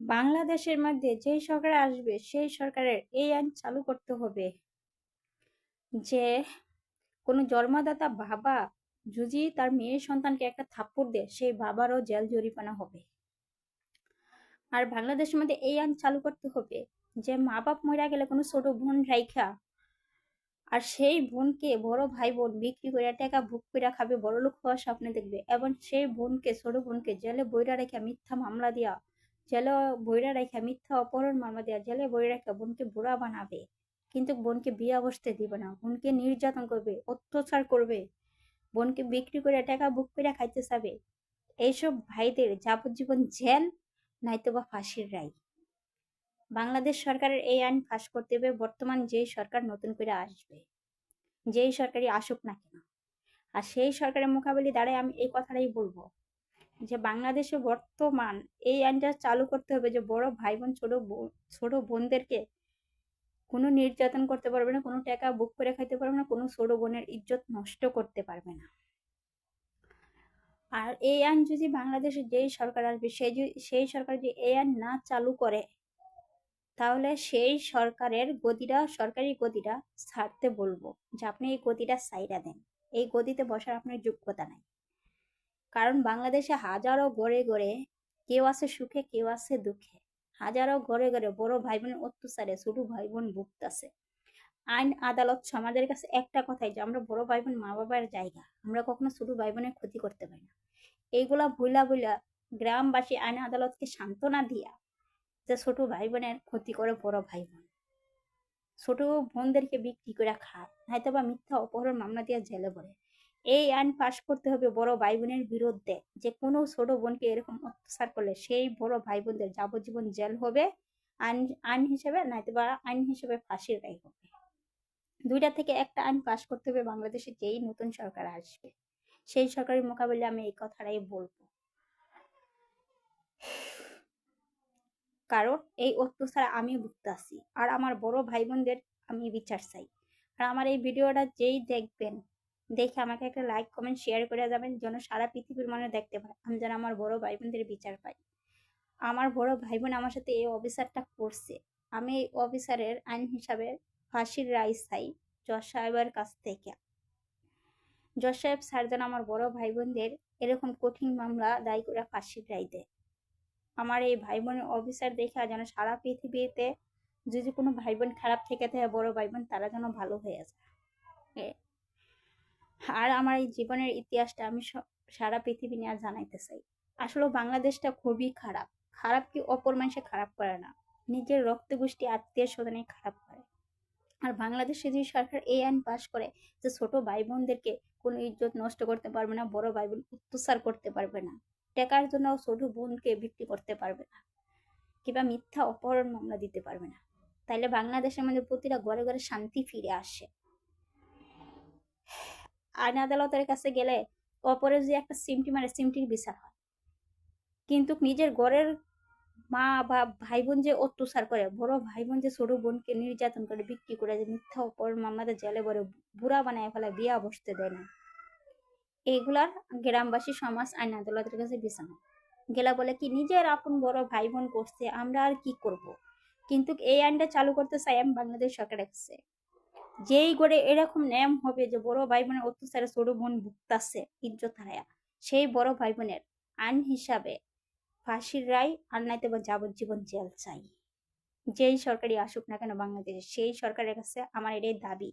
বাংলাদেশের মধ্যে যেই সরকার আসবে সেই সরকারের এই আইন চালু করতে হবে যে কোনো জন্মদাতা বাবা যদি তার মেয়ের সন্তানকে একটা থাপ্পড় দেয় সেই বাবারও জেল জরিমানা হবে। আর বাংলাদেশের মধ্যে এই আইন চালু করতে হবে যে মা বাপ মরে গেলে কোনো ছোট বোন রাইখা আর সেই বোনকে বড় ভাই বোন বিক্রি করে টাকা ভোগ করে খাবে, বড় লোক হওয়ার স্বপ্নে দেখবে, এবং সেই বোনকে ছোট বোনকে জেলে বইরা রেখা মিথ্যা মামলা দিয়া জেলে বইরা রেখা মিথ্যা অপহরণ মামলা দিয়া জেলে বইরা রেখা বোনকে বুড়া বানাবে, কিন্তু বোনকে বিয়া বসতে দিবে না, বোনকে নির্যাতন করবে, অত্যাচার করবে, বোনকে বিক্রি করে টাকা ভোগ করে খাইতে চাবে। এইসব ভাইদের যাবজ্জীবন জেল নাইতোবা ফাঁসির রায়। বাংলাদেশ সরকারের এই আইন পাস করতে হবে বর্তমান যেই সরকার নতুন করে আসবে, যেই সরকারই আসুক না কেন। আর সেই সরকারের মোকাবেলায় দাঁড়ায় আমি এই কথাটাই বলবো যে বাংলাদেশে বর্তমান এই আইনটা চালু করতে হবে যে বড় ভাই বোন ছোট বোনদেরকে কোনো নির্যাতন করতে পারবে না, কোনো টাকা বুক করে খাইতে পারবে না, কোনো ছোট বোনের ইজ্জত নষ্ট করতে পারবে না। আর এই আইন যদি বাংলাদেশে যেই সরকার আসবে সেই সরকার যদি এই আইন না চালু করে তাহলে সেই সরকারি গদিটা ছাড়তে বলবো যে আপনি এই গদিটা সাইডা দেন, এই গদিতে বসার আপনার যোগ্যতা নাই। কারণ বাংলাদেশে হাজারো ঘরে ঘরে কেউ আছে সুখে কেউ আছে দুঃখে, হাজারো ঘরে ঘরে বড় ভাই বোনের অত্যাচারে ছোট ভাই বোন ভুগতেছে। আইন আদালত সমাজের কাছে একটা কথাই যে আমরা বড় ভাই বোন মা বাবার জায়গা, আমরা কখনো ছোট ভাই বোনের ক্ষতি করতে পারি না। এইগুলা ভুলা ভুলা গ্রামবাসী আইন আদালতকে সান্ত্বনা দিয়া যে ছোট ভাই বোনের ক্ষতি করে বড় ভাই বোন, ছোট বোনদেরকে বিক্রি করে খায়, হয়তো বা মিথ্যা অপহরণ মামলা দিয়ে জেলে পড়ে। এই আইন পাশ করতে হবে বড় ভাই বোনের বিরুদ্ধে যে কোনো ছোট বোনকে এরকম অত্যাচার করলে সেই বড় ভাই বোনদের যাবজ্জীবন জেল হবে আইন আইন হিসেবে, নয়তো বা আইন হিসেবে ফাঁসির রায় হবে। দুইটা থেকে একটা আইন পাশ করতে হবে বাংলাদেশে যেই নতুন সরকার আসবে সেই সরকারের মোকাবিলায় আমি এই কথাটাই বলবো। কারণ এই অত্যাচার আমি ভুগতেছি আর আমার বড় ভাই বোনদের আমি বিচার চাই। আর আমার এই ভিডিওটা যেই দেখবেন দেখে আমাকে একটা লাইক কমেন্ট শেয়ার করে যাবেন যেন সারা পৃথিবীর মানুষ দেখতে পায়, আমি যেন আমার বড় ভাই বোনদের বিচার পাই। আমার বড় ভাই বোন আমার সাথে এই অফিসারটা করছে, আমি এই অফিসারের আইন হিসাবে ফাঁসির রায় চাই জজ সাহেবের কাছ থেকে। জজ সাহেব স্যার যেন আমার বড় ভাই বোনদের এরকম কঠিন মামলা দায় করে ফাঁসির রায় দেয়। আমার এই ভাই বোনের অফিসার দেখে যেন সারা পৃথিবীতে যদি কোনো ভাই বোন খারাপ থেকে থাকে বড় ভাই বোন তারা যেন ভালো হয়ে যায়। আর আমার এই জীবনের ইতিহাসটা আমি সারা পৃথিবী নিয়ে জানাইতে চাই। আসলে বাংলাদেশটা খুবই খারাপ। খারাপ কি অপর মানুষে খারাপ করে না, নিজের রক্ত গোষ্ঠী আত্মীয় স্বজনে খারাপ করে। আর বাংলাদেশে যদি সরকার এই আইন পাশ করে যে ছোট ভাই বোনদেরকে কোনো ইজ্জত নষ্ট করতে পারবে না, বড় ভাই বোন অত্যাচার করতে পারবে না, টাকার জন্য ছোট বোনকে বিক্রি করতে পারবে না, কিংবা মিথ্যা অপহরণ মামলা দিতে পারবে না, তাইলে বাংলাদেশের মধ্যে প্রতিটা ঘরে ঘরে শান্তি ফিরে আসে। আইন আদালতের কাছে গেলে অপরে যে একটা সিমটি মারে সিমটির বিচার হয়, কিন্তু নিজের ঘরের মা বা ভাই বোন যে অত্যাচার করে, বড় ভাই বোন যে ছোট বোনকে নির্যাতন করে বিক্রি করে যে মিথ্যা অপহরণ মামলাতে জেলে ভরে বুড়া বানায় ফেলা, বিয়া বসতে দেয় না, এইগুলার গ্রামবাসী সমাজ আইন আদালতের কাছে বিচার গেলা বলে কি নিজের আপন বড় ভাই বোন করছে আমরা আর কি করব। কিন্তু এই আইনটা চালু করতে চাই আমি বাংলাদেশ সরকারের কাছে, যেই করে এরকম নিয়ম হবে যে বড় ভাই বোনের অত্যাচারে ছোট বোন ভুগতাছে ইজ্জত হারায়া, সেই বড় ভাই বোনের আইন হিসাবে ফাঁসির রায় আর নাইতে বা যাবজ্জীবন জেল চাই। যেই সরকারি আসুক না কেন বাংলাদেশে সেই সরকারের কাছে আমার এটাই দাবি।